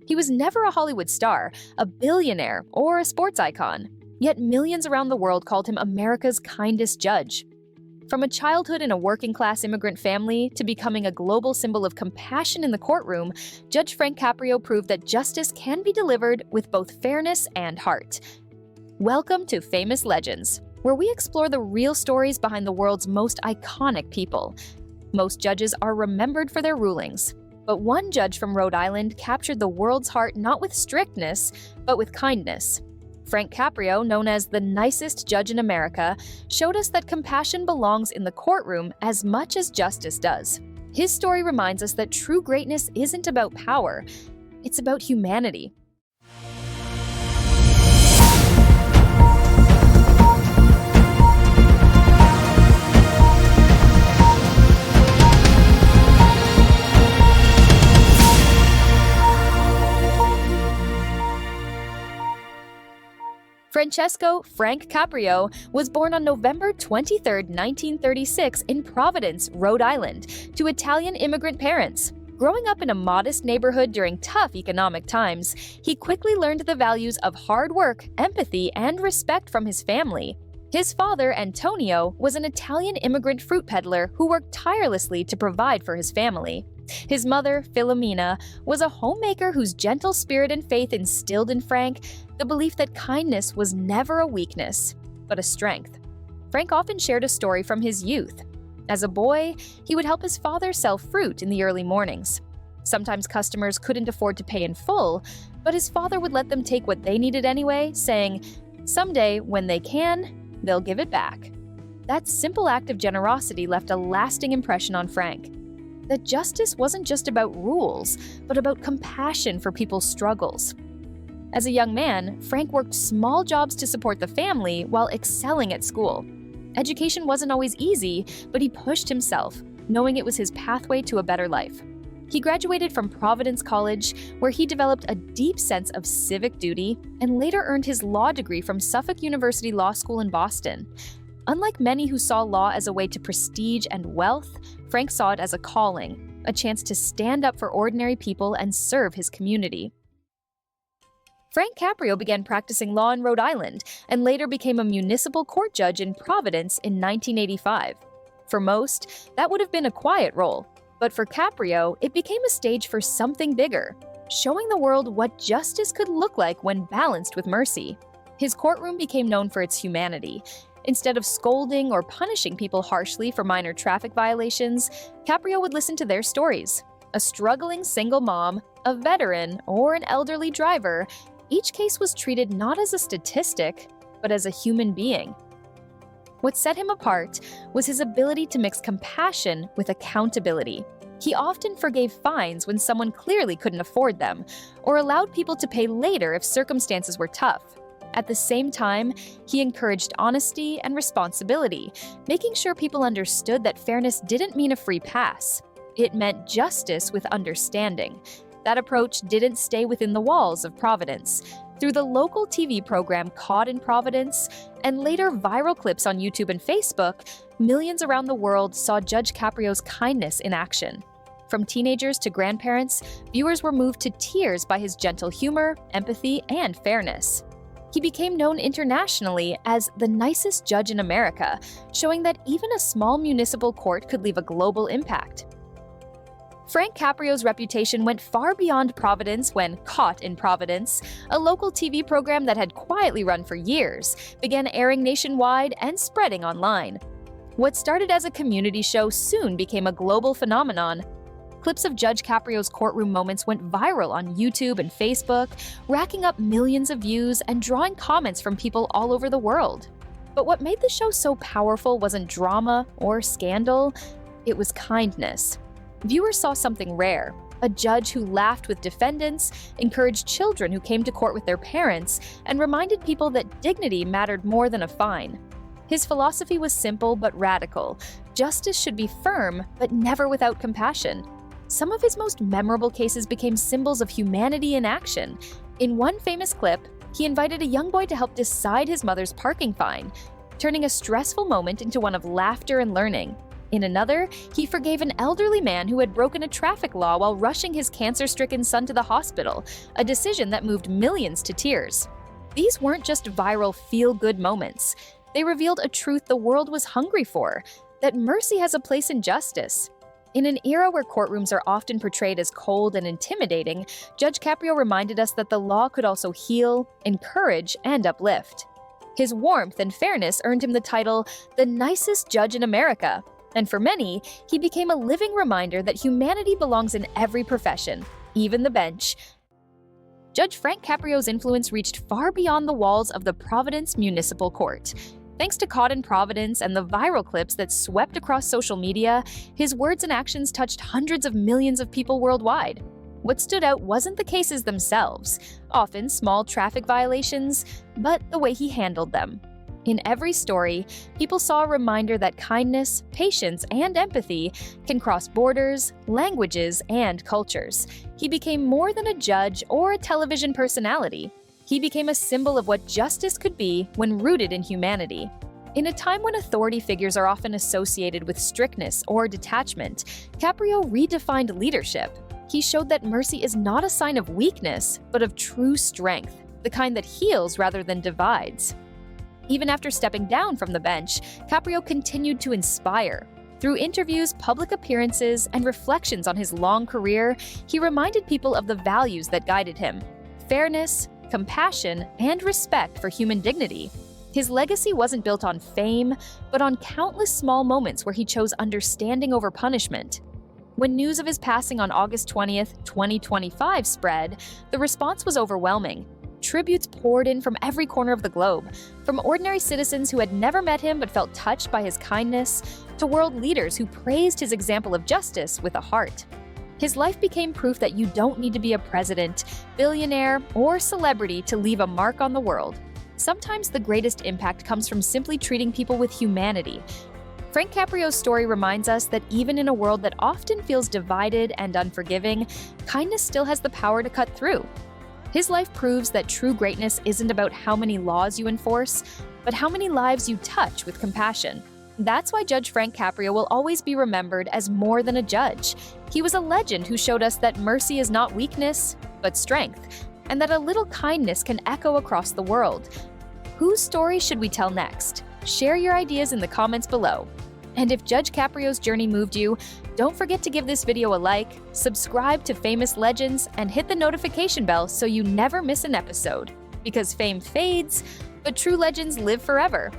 He was never a Hollywood star, a billionaire, or a sports icon, yet millions around the world called him America's kindest judge. From a childhood in a working-class immigrant family to becoming a global symbol of compassion in the courtroom, Judge Frank Caprio proved that justice can be delivered with both fairness and heart. Welcome to Famous Legends, where we explore the real stories behind the world's most iconic people. Most judges are remembered for their rulings, but one judge from Rhode Island captured the world's heart not with strictness, but with kindness. Frank Caprio, known as the nicest judge in America, showed us that compassion belongs in the courtroom as much as justice does. His story reminds us that true greatness isn't about power, it's about humanity. Francesco Frank Caprio was born on November 23, 1936 in Providence, Rhode Island, to Italian immigrant parents. Growing up in a modest neighborhood during tough economic times, he quickly learned the values of hard work, empathy, and respect from his family. His father, Antonio, was an Italian immigrant fruit peddler who worked tirelessly to provide for his family. His mother, Filomena, was a homemaker whose gentle spirit and faith instilled in Frank the belief that kindness was never a weakness, but a strength. Frank often shared a story from his youth. As a boy, he would help his father sell fruit in the early mornings. Sometimes customers couldn't afford to pay in full, but his father would let them take what they needed anyway, saying, "Someday, when they can, they'll give it back." That simple act of generosity left a lasting impression on Frank. That justice wasn't just about rules, but about compassion for people's struggles. As a young man, Frank worked small jobs to support the family while excelling at school. Education wasn't always easy, but he pushed himself, knowing it was his pathway to a better life. He graduated from Providence College, where he developed a deep sense of civic duty, and later earned his law degree from Suffolk University Law School in Boston. Unlike many who saw law as a way to prestige and wealth, Frank saw it as a calling, a chance to stand up for ordinary people and serve his community. Frank Caprio began practicing law in Rhode Island and later became a municipal court judge in Providence in 1985. For most, that would have been a quiet role, but for Caprio, it became a stage for something bigger, showing the world what justice could look like when balanced with mercy. His courtroom became known for its humanity. Instead of scolding or punishing people harshly for minor traffic violations, Caprio would listen to their stories. A struggling single mom, a veteran, or an elderly driver, each case was treated not as a statistic, but as a human being. What set him apart was his ability to mix compassion with accountability. He often forgave fines when someone clearly couldn't afford them, or allowed people to pay later if circumstances were tough. At the same time, he encouraged honesty and responsibility, making sure people understood that fairness didn't mean a free pass. It meant justice with understanding. That approach didn't stay within the walls of Providence. Through the local TV program Caught in Providence, and later viral clips on YouTube and Facebook, millions around the world saw Judge Caprio's kindness in action. From teenagers to grandparents, viewers were moved to tears by his gentle humor, empathy, and fairness. He became known internationally as the nicest judge in America, showing that even a small municipal court could leave a global impact. Frank Caprio's reputation went far beyond Providence when Caught in Providence, a local TV program that had quietly run for years, began airing nationwide and spreading online. What started as a community show soon became a global phenomenon. Clips of Judge Caprio's courtroom moments went viral on YouTube and Facebook, racking up millions of views and drawing comments from people all over the world. But what made the show so powerful wasn't drama or scandal, it was kindness. Viewers saw something rare: a judge who laughed with defendants, encouraged children who came to court with their parents, and reminded people that dignity mattered more than a fine. His philosophy was simple but radical. Justice should be firm, but never without compassion. Some of his most memorable cases became symbols of humanity in action. In one famous clip, he invited a young boy to help decide his mother's parking fine, turning a stressful moment into one of laughter and learning. In another, he forgave an elderly man who had broken a traffic law while rushing his cancer-stricken son to the hospital, a decision that moved millions to tears. These weren't just viral feel-good moments. They revealed a truth the world was hungry for, that mercy has a place in justice. In an era where courtrooms are often portrayed as cold and intimidating, Judge Caprio reminded us that the law could also heal, encourage, and uplift. His warmth and fairness earned him the title, the nicest judge in America. And for many, he became a living reminder that humanity belongs in every profession, even the bench. Judge Frank Caprio's influence reached far beyond the walls of the Providence Municipal Court. Thanks to Caught in Providence and the viral clips that swept across social media, his words and actions touched hundreds of millions of people worldwide. What stood out wasn't the cases themselves, often small traffic violations, but the way he handled them. In every story, people saw a reminder that kindness, patience, and empathy can cross borders, languages, and cultures. He became more than a judge or a television personality. He became a symbol of what justice could be when rooted in humanity. In a time when authority figures are often associated with strictness or detachment, Caprio redefined leadership. He showed that mercy is not a sign of weakness, but of true strength, the kind that heals rather than divides. Even after stepping down from the bench, Caprio continued to inspire. Through interviews, public appearances, and reflections on his long career, he reminded people of the values that guided him: fairness, compassion, and respect for human dignity. His legacy wasn't built on fame, but on countless small moments where he chose understanding over punishment. When news of his passing on August 20th, 2025 spread, the response was overwhelming. Tributes poured in from every corner of the globe, from ordinary citizens who had never met him but felt touched by his kindness, to world leaders who praised his example of justice with a heart. His life became proof that you don't need to be a president, billionaire, or celebrity to leave a mark on the world. Sometimes the greatest impact comes from simply treating people with humanity. Frank Caprio's story reminds us that even in a world that often feels divided and unforgiving, kindness still has the power to cut through. His life proves that true greatness isn't about how many laws you enforce, but how many lives you touch with compassion. That's why Judge Frank Caprio will always be remembered as more than a judge. He was a legend who showed us that mercy is not weakness, but strength, and that a little kindness can echo across the world. Whose story should we tell next? Share your ideas in the comments below. And if Judge Caprio's journey moved you, don't forget to give this video a like, subscribe to Famous Legends, and hit the notification bell so you never miss an episode. Because fame fades, but true legends live forever.